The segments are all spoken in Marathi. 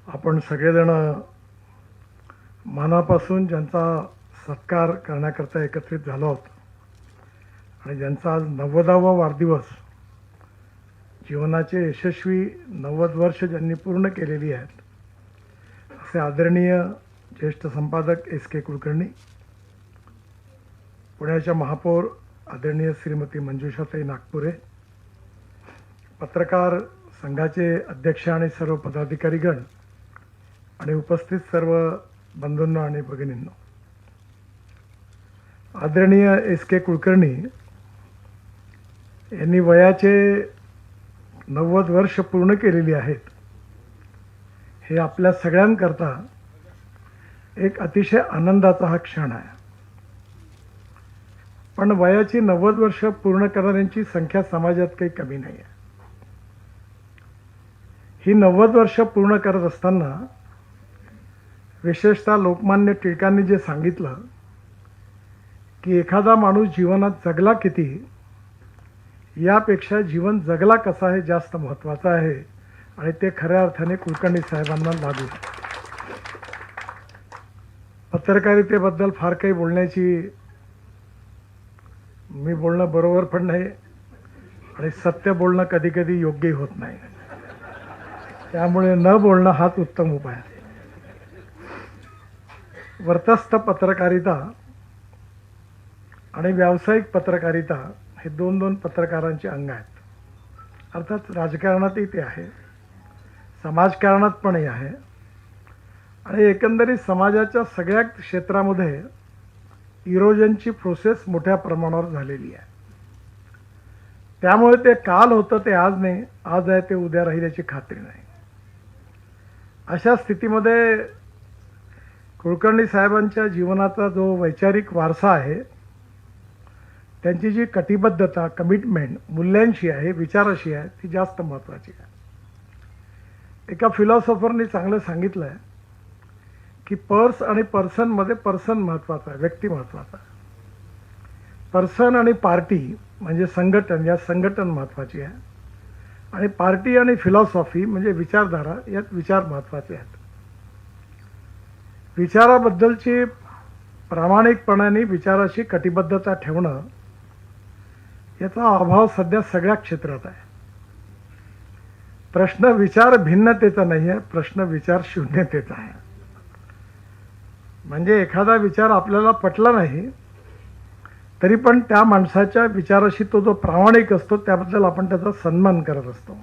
आपण सगळेजण मनापासून ज्यांचा सत्कार करण्याकरता एकत्रित झालो आहोत आणि ज्यांचा आज 90वा वाढदिवस, जीवनाचे यशस्वी 90 वर्ष ज्यांनी पूर्ण केलेली आहेत, असे आदरणीय ज्येष्ठ संपादक S.K. कुलकर्णी, पुण्याच्या महापौर आदरणीय श्रीमती मंजुषाताई नागपुरे, पत्रकार संघाचे अध्यक्ष आणि सर्व पदाधिकारीगण आणि उपस्थित सर्व बंधूंनो आणि भगिनींनो, आदरणीय S.K. कुलकर्णी यांनी वयाचे 90 वर्ष पूर्ण केलेली आहेत. हे आपल्या सगळ्यांकरता एक अतिशय आनंदाचा हा क्षण आहे. पण वयाची 90 वर्ष पूर्ण करणाऱ्यांची संख्या समाजात काही कमी नाही आहे. ही 90 वर्ष पूर्ण करत असताना विशेषतः लोकमान्य टिळकांनी जे सांगितलं की एखादा माणूस जीवनात जगला किती यापेक्षा जीवन जगला कसा हे जास्त महत्त्वाचं आहे, आणि ते खऱ्या अर्थाने कुलकर्णी साहेबांना लागू. पत्रकारितेबद्दल फार काही बोलण्याची मी बोलणं बरोबर पण नाही, आणि सत्य बोलणं कधी कधी योग्यही होत नाही. त्यामुळे न बोलणं हाच उत्तम उपाय आहे. वर्तस्थ पत्रकारिता आणि व्यावसायिक पत्रकारिता हे दोन पत्रकारांचे अंग आहेत. अर्थात राजकारणातही ते आहे, समाजकारणात पणही आहे, आणि एकंदरीत समाजाच्या सगळ्या क्षेत्रामध्ये इरोजनची प्रोसेस मोठ्या प्रमाणावर झालेली आहे. त्यामुळे ते काल होतं ते आज नाही, आज आहे ते उद्या राहील याची खात्री नाही. अशा स्थितीमध्ये कुलकर्णी साहेबांच्या जीवनाचा जो वैचारिक वारसा आहे, त्यांची जी कटिबद्धता, कमिटमेंट मूल्यांशी आहे, विचाराशी आहे, ती जास्त महत्त्वाची आहे. एका फिलॉसॉफरनी चांगलं सांगितलं आहे की पर्स आणि पर्सनमध्ये पर्सन महत्त्वाचा आहे, व्यक्ती महत्त्वाचा आहे. पर्सन आणि पार्टी म्हणजे संघटन, या संघटन महत्त्वाची आहे, आणि पार्टी आणि फिलॉसॉफी म्हणजे विचारधारा, यात विचार महत्त्वाचे आहेत. विचाराबद्दलची प्रामाणिकपणाने विचाराशी कटिबद्धता ठेवणं याचा अभाव सध्या सगळ्या क्षेत्रात आहे. प्रश्न विचार भिन्नतेचा नाही आहे, प्रश्न विचार शून्यतेचा आहे. म्हणजे एखादा विचार आपल्याला पटला नाही तरी पण त्या माणसाच्या विचाराशी तो जो प्रामाणिक असतो त्याबद्दल आपण त्याचा सन्मान करत असतो.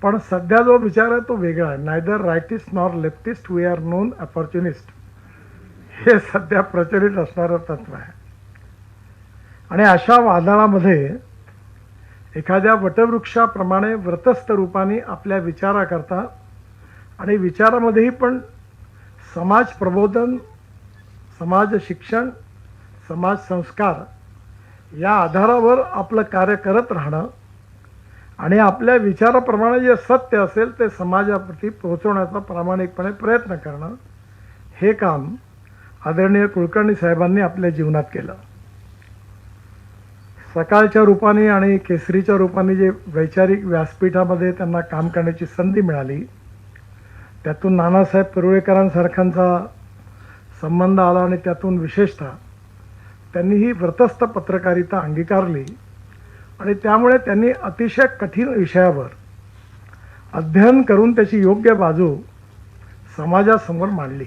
पण सध्या जो विचार आहे तो वेगळा आहे. Neither rightist nor leftist, we are known opportunist, हे सध्या प्रचलित असणारं तत्व आहे. आणि अशा वादळामध्ये एखाद्या वटवृक्षाप्रमाणे व्रतस्थ रूपाने आपल्या विचाराकरता आणि विचारामध्येही पण समाज प्रबोधन, समाज शिक्षण, समाज संस्कार या आधारावर आपलं कार्य करत राहणं आणि आपल्या विचाराप्रमाणे जे सत्य असेल ते समाजाप्रती पोहोचवण्याचा प्रामाणिकपणे प्रयत्न करणं, हे काम आदरणीय कुलकर्णी साहेबांनी आपल्या जीवनात केलं. सकाळच्या रूपाने आणि केसरीच्या रूपाने जे वैचारिक व्यासपीठामध्ये त्यांना काम करण्याची संधी मिळाली, त्यातून नानासाहेब परुळेकरांसारख्यांचा संबंध आला, आणि त्यातून विशेषतः त्यांनी ही व्रतस्थ पत्रकारिता अंगीकारली, आणि त्यामुळे त्यांनी अतिशय कठीण विषयावर अध्ययन करून त्याची योग्य बाजू समाजासमोर मांडली.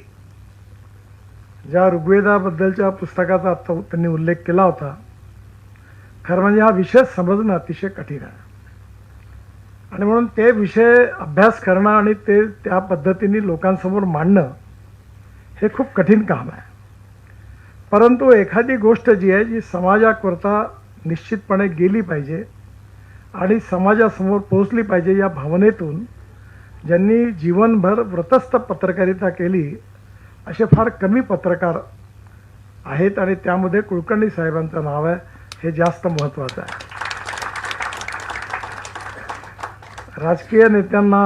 ज्या ऋग्वेदाबद्दलच्या पुस्तकाचा आता त्यांनी उल्लेख केला होता, खरं म्हणजे हा विषय समजणं अतिशय कठीण आहे, आणि म्हणून ते विषय अभ्यास करणं आणि ते त्या पद्धतीने लोकांसमोर मांडणं हे खूप कठीण काम आहे. परंतु एखादी गोष्ट जी आहे, जी समाजाकरता निश्चितपणे गेली पाहिजे आणि समाजासमोर पोहोचली पाहिजे, या भावनेतून ज्यांनी जीवनभर व्रतस्थ पत्रकारिता केली असे फार कमी पत्रकार आहेत, आणि त्यामध्ये कुलकर्णी साहेबांचं नाव आहे, हे जास्त महत्त्वाचं आहे. राजकीय नेत्यांना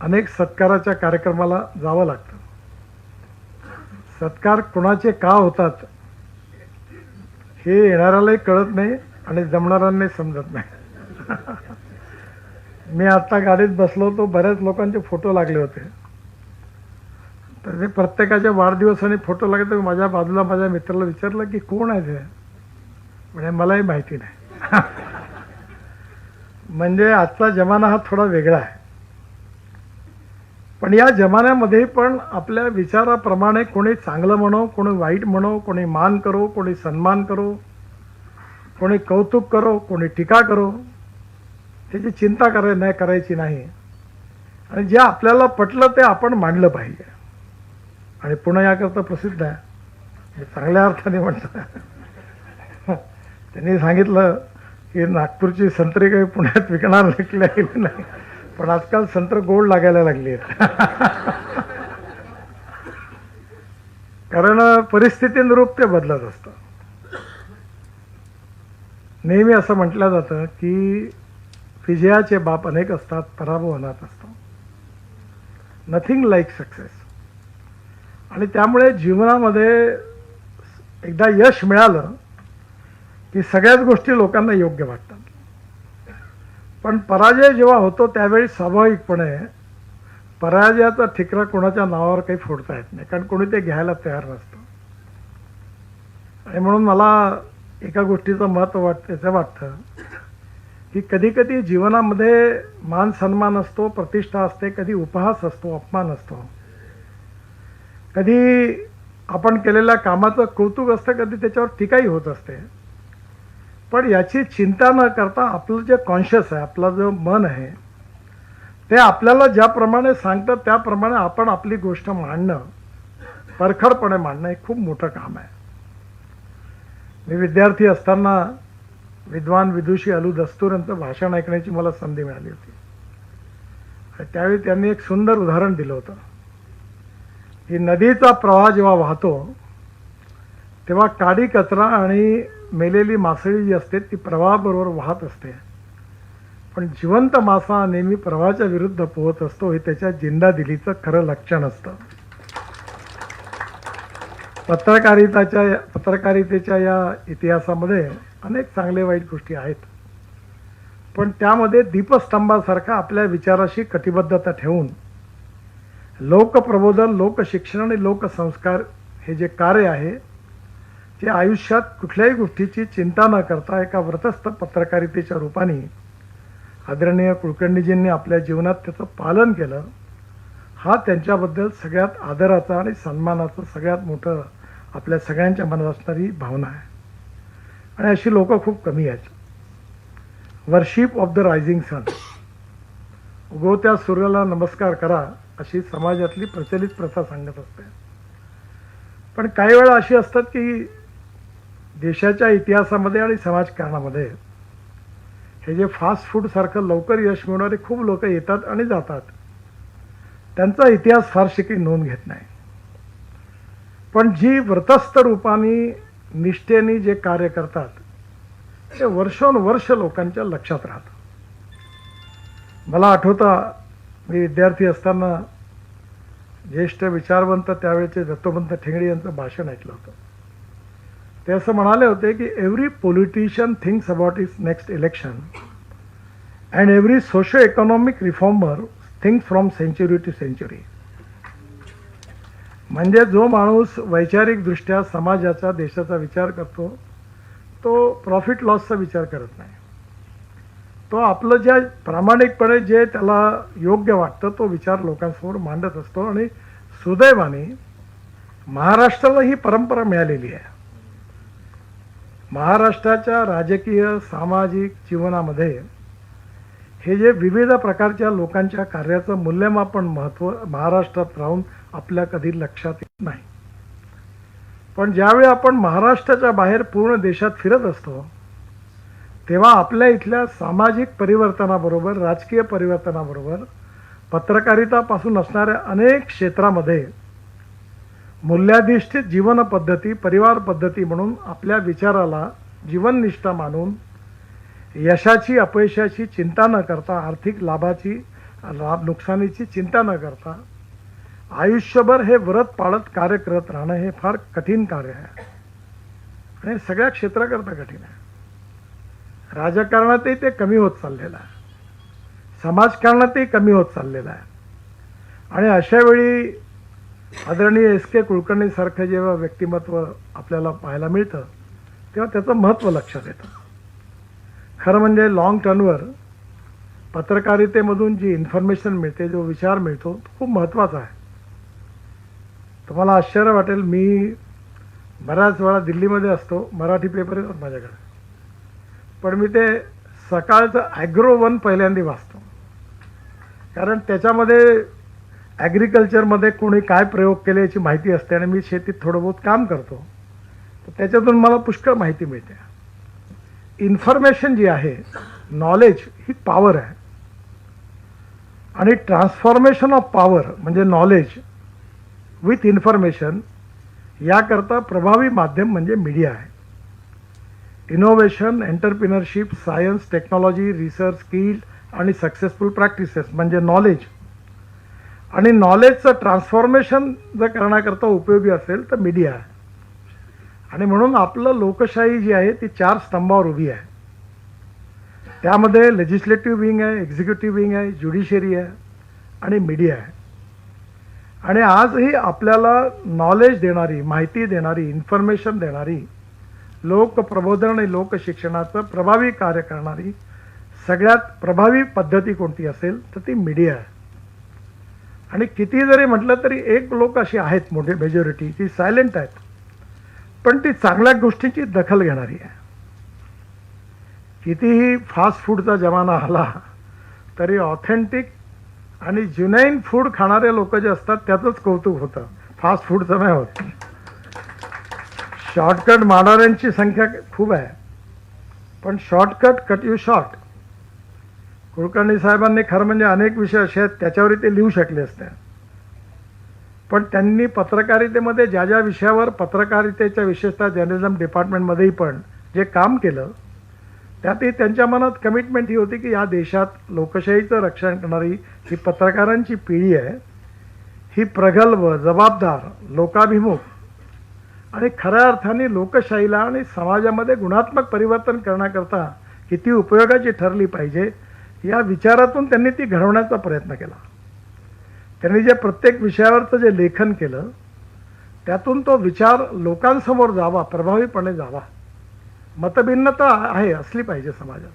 अनेक सत्काराच्या कार्यक्रमाला जावं लागतं. सत्कार कोणाचे का होतात हे येणाऱ्यालाही कळत नाही आणि जमणाऱ्यांनाही समजत नाही. मी आता गाडीत बसलो होतो, बऱ्याच लोकांचे फोटो लागले होते. तर ते प्रत्येकाच्या वाढदिवसाने फोटो लागले. तर माझ्या बाजूला माझ्या मित्राला विचारलं की कोण आहे ते, म्हणजे मलाही माहिती नाही. म्हणजे आजचा जमाना हा थोडा वेगळा आहे. पण या जमान्यामध्ये पण आपल्या विचाराप्रमाणे कोणी चांगलं म्हणो, कोणी वाईट म्हणो, कोणी मान करो, कोणी सन्मान करो, कोणी कौतुक करो, कोणी टीका करो, त्याची चिंता नाही करायची नाही. आणि जे आपल्याला पटलं ते आपण मांडलं पाहिजे. आणि पुणे याकरता प्रसिद्ध आहे, हे चांगल्या अर्थाने म्हणतात. त्यांनी सांगितलं की नागपूरची संत्री काही पुण्यात विकणार नाही, पण आजकाल संत्र गोड लागायला लागली आहेत. कारण परिस्थितीनुरूप ते बदलत असतं. नेहमी असं म्हटलं जातं की विजयाचे बाप अनेक असतात, पराभव अनाथ असतो. Nothing like success. आणि त्यामुळे जीवनामध्ये एकदा यश मिळालं की सगळ्याच गोष्टी लोकांना योग्य वाटतात. पण पराजय जेव्हा होतो त्यावेळी स्वाभाविकपणे पराजयाचा ठिकरा कोणाच्या नावावर काही फोडता येत नाही, कारण कोणी ते घ्यायला तयार नसतं. आणि म्हणून मला एका गोष्टीचं महत्त्व वाटतं की कधी कधी जीवनामध्ये मान सन्मान असतो, प्रतिष्ठा असते, कधी उपहास असतो, अपमान असतो, कधी आपण केलेल्या कामाचं कौतुक असतं, कधी त्याच्यावर टीकाही होत असते. पण याची चिंता न करता आपलं जे कॉन्शियस आहे, आपलं जो मन आहे, ते आपल्याला ज्याप्रमाणे सांगतं त्याप्रमाणे आपण आपली गोष्ट मांडणं, परखडपणे मांडणं हे खूप मोठं काम आहे. मी विद्यार्थी असताना विद्वान विदुषी अलू दस्तूर यांचं भाषण ऐकण्याची मला संधी मिळाली होती. त्यावेळी त्यांनी एक सुंदर उदाहरण दिलं होतं की नदीचा प्रवाह जेव्हा वाहतो तेव्हा काडी कचरा आणि मेलेली मासळी जी असते ती प्रवाहाबरोबर वाहत असते, पण जिवंत मासा नेहमी प्रवाहाच्या विरुद्ध पोहत असतो. हे त्याच्या जिंदादिलीचं खरं लक्षण असतं. पत्रकारितेच्या या इतिहासामध्ये अनेक चांगले वाईट गोष्टी आहेत, पण त्यामध्ये दीपस्तंभासारखा आपल्या विचाराशी कटिबद्धता ठेवून लोकप्रबोधन, लोकशिक्षण आणि लोकसंस्कार हे जे कार्य आहे ते आयुष्यात कुठल्याही गोष्टीची चिंता न करता एका व्रतस्थ पत्रकारितेच्या रूपाने आदरणीय कुलकर्णीजींनी आपल्या जीवनात त्याचं पालन केलं. हा त्यांच्याबद्दल सगळ्यात आदराचा आणि सन्मानाचं सगळ्यात मोठं आपल्या सगळ्यांच्या मनात असणारी भावना आहे. आणि अशी लोक खूप कमी आहेत. Worship of the rising sun, उगवत्या सूर्याला नमस्कार करा, अशी समाजातली प्रचलित प्रथा सांगत असते. पण काही वेळा अशी असतात की देशाच्या इतिहासामध्ये आणि समाजकारणामध्ये हे जे फास्ट फूड सारखं लवकर यश मिळवणारे खूप लोक येतात आणि जातात. त्यांचा इतिहास फारशी काही नोंद घेत नाही. पण जी व्रतस्थ रूपाने निष्ठेने जे कार्य करतात ते वर्षोनवर्ष लोकांच्या लक्षात राहतं. मला आठवतं, मी विद्यार्थी असताना ज्येष्ठ विचारवंत त्यावेळेचे दत्तोपंत ठेंगडी यांचं भाषण ऐकलं होतं. ते असं म्हणाले होते की every politician thinks about its next election and every socio economic reformer thinks from century to century. म्हणजे जो माणूस वैचारिकदृष्ट्या समाजाचा, देशाचा विचार करतो तो प्रॉफिट लॉसचा विचार करत नाही. तो आपलं ज्या प्रामाणिकपणे जे त्याला योग्य वाटतं तो विचार लोकांसमोर मांडत असतो. आणि सुदैवाने महाराष्ट्राला ही परंपरा मिळालेली आहे. महाराष्ट्राच्या राजकीय सामाजिक जीवनामध्ये हे जे विविध प्रकारच्या लोकांच्या कार्याचं मूल्यमापन महत्त्व महाराष्ट्रात राहून आपल्या कधी लक्षात येत नाही. पण ज्यावेळी आपण महाराष्ट्राच्या बाहेर पूर्ण देशात फिरत असतो तेव्हा आपल्या इथल्या सामाजिक परिवर्तनाबरोबर, राजकीय परिवर्तनाबरोबर पत्रकारितापासून असणाऱ्या अनेक क्षेत्रामध्ये मूल्याधिष्ठित जीवन पद्धती, परिवार पद्धती म्हणून आपल्या विचाराला जीवननिष्ठा मानून यशाची अपयशाची चिंता न करता, आर्थिक लाभाची नुकसानीची चिंता न करता आयुष्यभर हे व्रत पाळत कार्य करत राहणं हे फार कठीण कार्य आहे. आणि सगळ्या क्षेत्राकरता कठीण आहे. राजकारणातही ते कमी होत चाललेलं आहे. समाजकारणातही कमी होत चाललेला आहे. आणि अशा वेळी आदरणीय एस के कुलकर्णीसारखं जेव्हा व्यक्तिमत्व आपल्याला पाहायला मिळतं तेव्हा त्याचं महत्त्व लक्षात येतं. खरं म्हणजे लॉंग टर्नवर पत्रकारितेमधून जी इन्फॉर्मेशन मिळते, जो विचार मिळतो, तो खूप महत्त्वाचा आहे. तुम्हाला आश्चर्य वाटेल, मी बऱ्याच वेळा दिल्लीमध्ये असतो, मराठी पेपर येतात माझ्याकडे, पण मी ते सकाळचं ॲग्रो वन पहिल्यांदा वाचतो, कारण त्याच्यामध्ये ॲग्रिकल्चरमध्ये कोणी काय प्रयोग केले याची माहिती असते आणि मी शेतीत थोडं बहुत काम करतो, तर त्याच्यातून मला पुष्कळ माहिती मिळते. इन्फॉर्मेशन जी आहे, नॉलेज ही पॉवर आहे आणि ट्रान्सफॉर्मेशन ऑफ पॉवर म्हणजे नॉलेज विथ इन्फॉर्मेशन याकरता प्रभावी माध्यम म्हणजे मीडिया आहे. Innovation, entrepreneurship, science, technology, research, skill आणि सक्सेसफुल प्रॅक्टिसेस म्हणजे नॉलेज. आणि नॉलेजचं ट्रान्सफॉर्मेशन जर करण्याकरता उपयोगी असेल तर मीडिया आहे. आणि म्हणून आपलं लोकशाही जी आहे ती 4 स्तंभावर उभी आहे. त्यामध्ये लेजिस्लेटिव्ह विंग आहे, एक्झिक्युटिव्ह विंग आहे, ज्युडिशरी आहे आणि मीडिया आहे. आणि आजही आपल्याला नॉलेज देणारी, माहिती देणारी, इन्फॉर्मेशन देणारी, लोकप्रबोधन आणि लोकशिक्षणाचं प्रभावी कार्य करणारी सगळ्यात प्रभावी पद्धती कोणती असेल तर ती मीडिया आहे. आणि किती जरी म्हटलं तरी एक लोक अशी आहेत, मोठी मेजॉरिटी, ती सायलेंट आहेत, पण ती चांगल्या गोष्टींची दखल घेणारी आहे. कितीही फास्ट फूडचा जमाना आला तरी ऑथेंटिक आणि ज्युनाईन फूड खाणारे लोक जे असतात त्याचंच कौतुक होतं, फास्ट फूडचं नाही होत. शॉर्टकट मारणाऱ्यांची संख्या खूप आहे, पण shortcut cut you short. Kulkarni साहेबांनी खरं म्हणजे अनेक विषय असे आहेत त्याच्यावर ते लिहू शकले असते, पण त्यांनी पत्रकारितेमध्ये ज्या ज्या विषयावर, पत्रकारितेच्या विशेषतः जर्नलिझम डिपार्टमेंटमध्येही पण जे काम केलं त्यातही त्यांच्या मनात कमिटमेंट ही होती की या देशात लोकशाहीचं रक्षण करणारी ही पत्रकारांची पिढी आहे, ही प्रगल्भ, जबाबदार, लोकाभिमुख आणि खऱ्या अर्थाने लोकशाहीला आणि समाजामध्ये गुणात्मक परिवर्तन करण्याकरता किती उपयोगाची ठरली पाहिजे या विचारातून त्यांनी ती घडवण्याचा प्रयत्न केला. त्यांनी जे प्रत्येक विषयावरचं जे लेखन केलं त्यातून तो विचार लोकांसमोर जावा, प्रभावीपणे जावा. मतभिन्नता आहे, असली पाहिजे समाजात,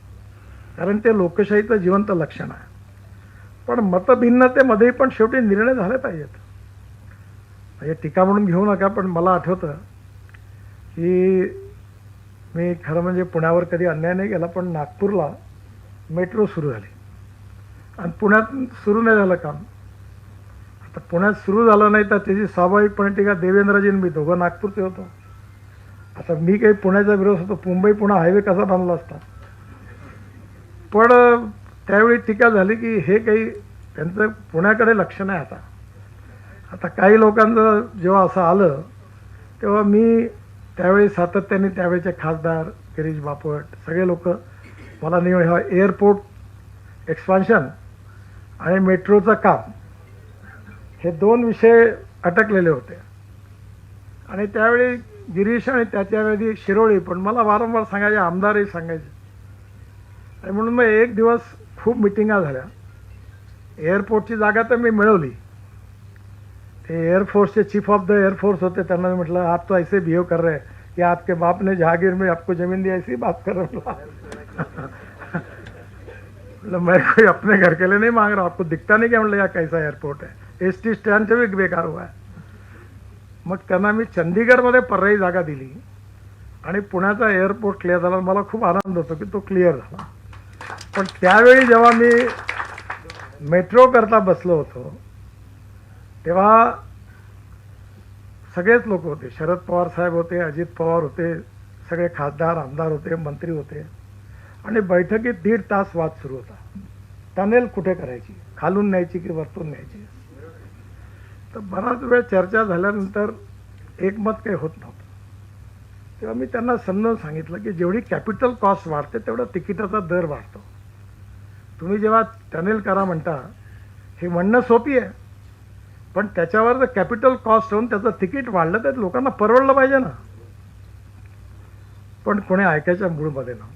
कारण ते लोकशाहीचं जिवंत लक्षण आहे, पण मतभिन्नतेमध्ये पण शेवटी निर्णय झाले पाहिजेत. म्हणजे टीका म्हणून घेऊ नका, पण मला आठवतं की मी खरं म्हणजे पुण्यावर कधी अन्याय नाही केला, पण नागपूरला मेट्रो सुरू झाली आणि पुण्यात सुरू नाही झालं काम. आता पुण्यात सुरू झालं नाही तर त्याची स्वाभाविकपणे टीका देवेंद्रजी मी दोघं नागपूरचे होतो. आता मी काही पुण्याचा विरोध होतो, मुंबई पुणे हायवे कसा बांधला असता, पण त्यावेळी टीका झाली की हे काही त्यांचं पुण्याकडे लक्ष नाही. आता काही लोकांचं जेव्हा असं आलं तेव्हा मी त्यावेळी सातत्याने त्यावेळेचे खासदार गिरीश बापट सगळे लोक मला नेहमी हा एअरपोर्ट एक्सपान्शन आणि मेट्रोचं काम हे 2 विषय अटकलेले होते. आणि त्यावेळी गिरीश आणि त्याच्यावेळी शिरोळी पण मला वारंवार सांगायचे, आमदारही सांगायचे. आणि म्हणून मग एक दिवस खूप मिटिंगा झाल्या. एअरपोर्टची जागा तर मी मिळवली. ते एअरफोर्सचे चीफ ऑफ द एअरफोर्स होते, त्यांना मी म्हटलं आप तो ऐसे बिहेव कर रहे कि आपके बाप ने जहागीर में आपको जमीन दी, ऐसी बात कर रहा. मतलब मैं कोई अपने घर के लिए नहीं मांग रहा, आपको दिखता नहीं क्या म्हटलं या कैसा एअरपोर्ट है, एस टी स्टँडचं बी बेकार हुआ आहे. मग त्यांना मी चंदीगडमध्ये पर्यायी जागा दिली आणि पुण्याचा एअरपोर्ट क्लिअर झाला. मला खूप आनंद होतो की तो क्लिअर झाला. पण त्यावेळी जेव्हा मी मेट्रो करता बसलो होतो तेव्हा सगळेच लोक होते, शरद पवार साहेब होते, अजित पवार होते, सगळे खासदार, आमदार होते, मंत्री होते. आणि बैठकीत 1.5 तास वाद सुरू होता, टनेल कुठे करायची, खालून न्यायची की वरतून न्यायची. तर बराच वेळ चर्चा झाल्यानंतर एकमत काही होत नव्हतं. तेव्हा मी त्यांना समजावून सांगितलं की जेवढी कॅपिटल कॉस्ट वाढते तेवढा तिकिटाचा दर वाढतो. तुम्ही जेव्हा टनेल करा म्हणता हे म्हणणं सोपी आहे, पण त्याच्यावर जर कॅपिटल कॉस्ट होऊन त्याचं तिकीट वाढलं तर लोकांना परवडलं पाहिजे ना. पण कोणी ऐकायच्या मूडमध्ये नव्हतं.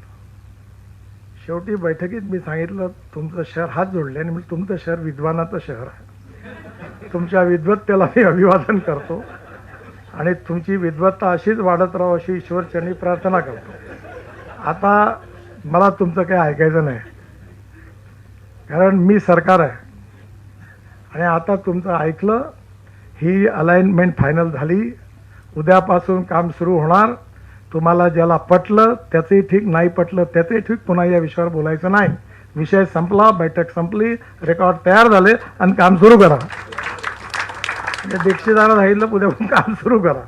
शेवटी बैठकीत मी सांगितलं तुमचं शहर हात जोडले आणि म्हणजे तुमचं शहर विद्वानाचं शहर आहे. तुमच्या विद्वत्तेला मी अभिवादन करतो आणि तुमची विद्वत्ता अशीच वाढत राहावी अशी ईश्वरचरणी प्रार्थना करतो. आता मला तुमचं काही ऐकायचं नाही, कारण मी सरकार आहे आणि आता तुमचं ऐकलं. ही अलाइनमेंट फायनल झाली. उद्यापासून काम सुरू होणार. तुम्हाला ज्याला पटलं त्याचंही ठीक, नाही पटलं त्याचंही ठीक, पुन्हा या विषयावर बोलायचं नाही. विषय संपला, बैठक संपली, रेकॉर्ड तयार झाले आणि काम सुरू करा. दीक्षिताला सांगितलं उद्यापासून काम सुरू करा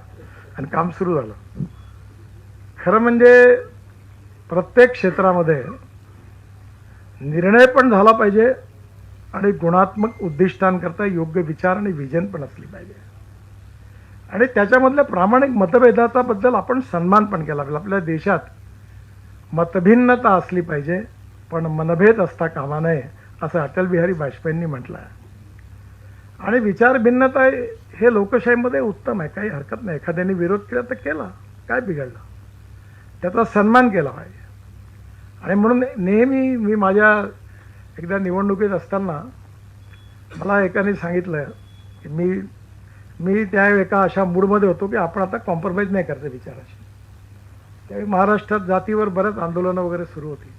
आणि काम सुरू झालं. खरं म्हणजे प्रत्येक क्षेत्रामध्ये निर्णय पण झाला पाहिजे आणि गुणात्मक उद्दिष्टांकरता योग्य विचार आणि विजन पण असली पाहिजे आणि त्याच्यामधल्या प्रामाणिक मतभेदाचा बद्दल आपण सन्मान पण केला पाहिजे. आपल्या देशात मतभिन्नता असली पाहिजे पण मनभेद असता कामा नये असं अटल बिहारी वाजपेयींनी म्हटलं आहे. आणि विचार भिन्नता हे लोकशाहीमध्ये उत्तम आहे, काही हरकत नाही. एखाद्याने विरोध केला तर केला, काय बिघडलं, त्याचा सन्मान केला पाहिजे. आणि म्हणून नेहमी मी माझ्या एकदा निवडणुकीत असताना मला एकाने सांगितलं की मी त्या एका अशा मूडमध्ये होतो की आपण आता कॉम्प्रोमाइज नाही करते विचाराशी. त्यावेळी महाराष्ट्रात जातीवर बरेच आंदोलनं वगैरे सुरू होती.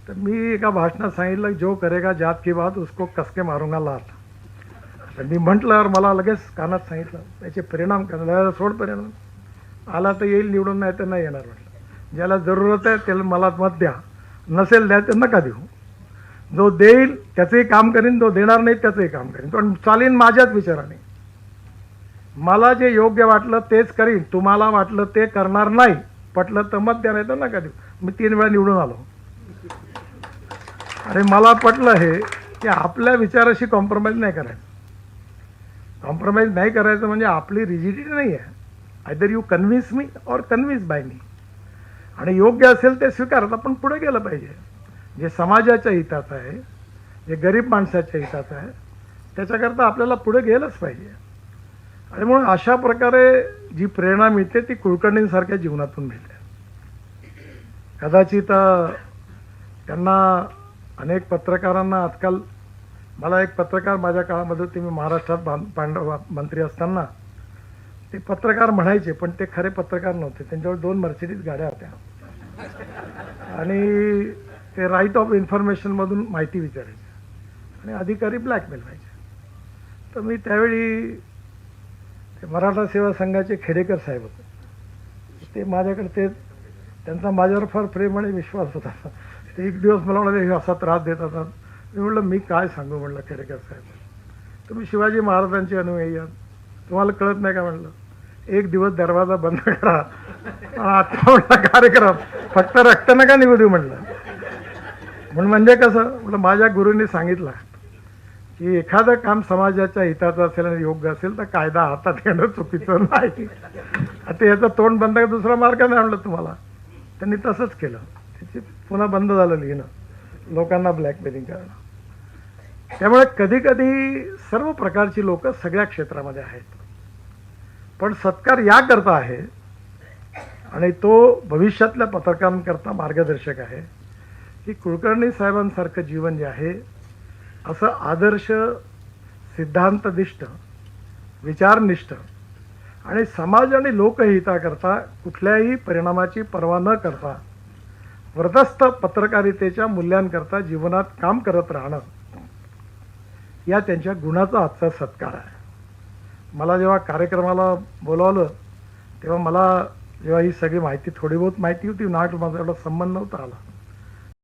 तर मी एका भाषणात सांगितलं जो करेगा जात की बात उसको कसके मारूंगा लात. तर मी म्हटल्यावर मला लगेच कानात सांगितलं त्याचे परिणाम करायला सोड, परिणाम आला तर येईल निवडून, नाही तर नाही येणार. म्हटलं ज्याला जरूरत आहे त्याला मला मत द्या, नसेल द्या तर नका देऊ. जो देईल त्याचंही काम करीन, जो देणार नाही त्याचंही काम करीन, पण चालीन माझ्याच विचाराने. मला जे योग्य वाटलं तेच करीन, तुम्हाला वाटलं ते करणार नाही. पटलं तर मत द्या, नाही तर नका देऊ. मी 3 वेळा निवडून आलो आणि मला पटलं हे की आपल्या विचाराशी कॉम्प्रोमाइज नाही करायचं. कॉम्प्रोमाइज नाही करायचं म्हणजे आपली रिजिडिटी नाही आहे. Either you convince me or convince by me. आणि योग्य असेल ते स्वीकारत आपण पुढे गेलं पाहिजे. जे समाजाच्या हिताचं आहे, जे गरीब माणसाच्या हिताचं आहे, त्याच्याकरता आपल्याला पुढे गेलंच पाहिजे. आणि म्हणून अशा प्रकारे जी प्रेरणा मिळते ती कुलकर्णींसारख्या जीवनातून मिळते. कदाचित त्यांना अनेक पत्रकारांना आजकाल, मला एक पत्रकार माझ्या काळामध्ये होते, मी महाराष्ट्रात मंत्री असताना ते पत्रकार म्हणायचे पण ते खरे पत्रकार नव्हते. त्यांच्यावर 2 मर्सिडीज गाड्या होत्या आणि ते राईट ऑफ इन्फॉर्मेशनमधून माहिती विचारायचे आणि अधिकारी ब्लॅकमेल व्हायचे. तर मी त्यावेळी ते मराठा सेवा संघाचे खेडेकर साहेब होते. ते माझ्याकडे त्यांचा माझ्यावर फार प्रेम आणि विश्वास होता. ते एक दिवस मला म्हणाले हे असा त्रास देत होता. मी म्हटलं मी काय सांगू, म्हटलं खेडेकर साहेब तुम्ही शिवाजी महाराजांचे अनुयायी आहात, तुम्हाला कळत नाही का. म्हटलं एक दिवस दरवाजा बंद करा, आता म्हटलं कार्यक्रम फक्त रक्त नका निघू देऊ. म्हटलं म्हणून म्हणजे कसं, म्हटलं माझ्या गुरूंनी सांगितलं की एखादं काम समाजाच्या हिताचं असेल आणि योग्य असेल तर कायदा हातात घेणं चुकीचं नाही. आता याचं तोंड बंद का दुसरा मार्ग नाही. म्हणलं तुम्हाला त्यांनी तसंच केलं. त्याची पुन्हा बंद झालं लिहिणं, लोकांना ब्लॅकमेलिंग करणं. त्यामुळे कधी कधी सर्व प्रकारची लोक सगळ्या क्षेत्रामध्ये आहेत. पण सत्कार याकरता आहे आणि तो भविष्यातल्या पत्रकारांकरता मार्गदर्शक आहे की कुलकर्णी साहेबांसारखं जीवन जे आहे असं आदर्श, सिद्धांतनिष्ठ, विचारनिष्ठ आणि समाज आणि लोकहिताकरता कुठल्याही परिणामाची पर्वा न करता व्रतस्थ पत्रकारितेच्या मूल्यांकरता जीवनात काम करत राहणं या त्यांच्या गुणाचा आजचा सत्कार आहे. मला जेव्हा कार्यक्रमाला बोलावलं तेव्हा मला जेव्हा ही सगळी माहिती, थोडी बहुत माहिती होती, नाट माझा एवढा संबंध नव्हता आला,